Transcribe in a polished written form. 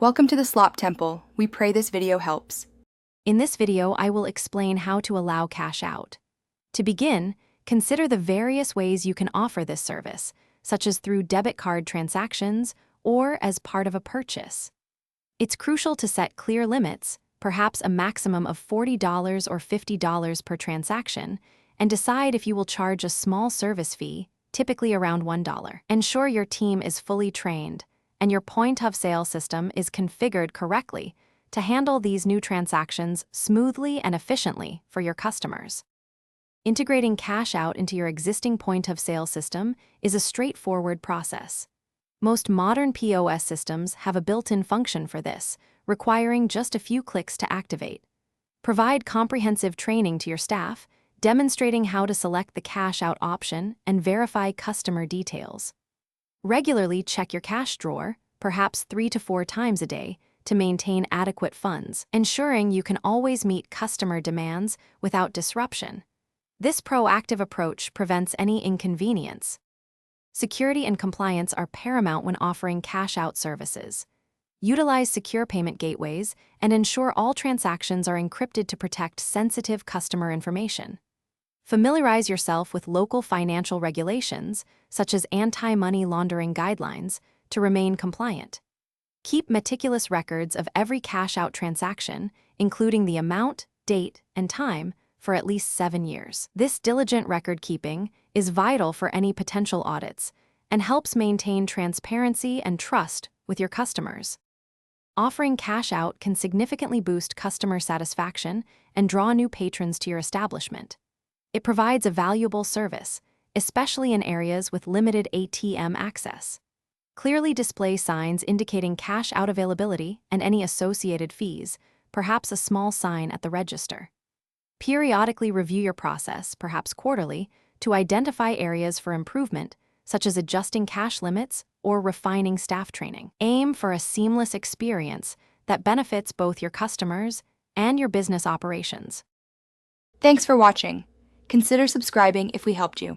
Welcome to the Slop Temple. We pray this video helps. In this video, I will explain how to allow cash out. To begin, consider the various ways you can offer this service, such as through debit card transactions or as part of a purchase. It's crucial to set clear limits, perhaps a maximum of $40 or $50 per transaction, and decide if you will charge a small service fee, typically around $1. Ensure your team is fully trained and your point-of-sale system is configured correctly to handle these new transactions smoothly and efficiently for your customers. Integrating cash out into your existing point-of-sale system is a straightforward process. Most modern POS systems have a built-in function for this, requiring just a few clicks to activate. Provide comprehensive training to your staff, demonstrating how to select the cash out option and verify customer details. Regularly check your cash drawer, perhaps 3 to 4 times a day, to maintain adequate funds, ensuring you can always meet customer demands without disruption. This proactive approach prevents any inconvenience. Security and compliance are paramount when offering cash-out services. Utilize secure payment gateways and ensure all transactions are encrypted to protect sensitive customer information. Familiarize yourself with local financial regulations, such as anti-money laundering guidelines, to remain compliant. Keep meticulous records of every cash-out transaction, including the amount, date, and time, for at least 7 years. This diligent record-keeping is vital for any potential audits and helps maintain transparency and trust with your customers. Offering cash out can significantly boost customer satisfaction and draw new patrons to your establishment. It provides a valuable service, especially in areas with limited ATM access. Clearly display signs indicating cash out availability and any associated fees, perhaps a small sign at the register. Periodically review your process, perhaps quarterly, to identify areas for improvement, such as adjusting cash limits or refining staff training. Aim for a seamless experience that benefits both your customers and your business operations. Thanks for watching. Consider subscribing if we helped you.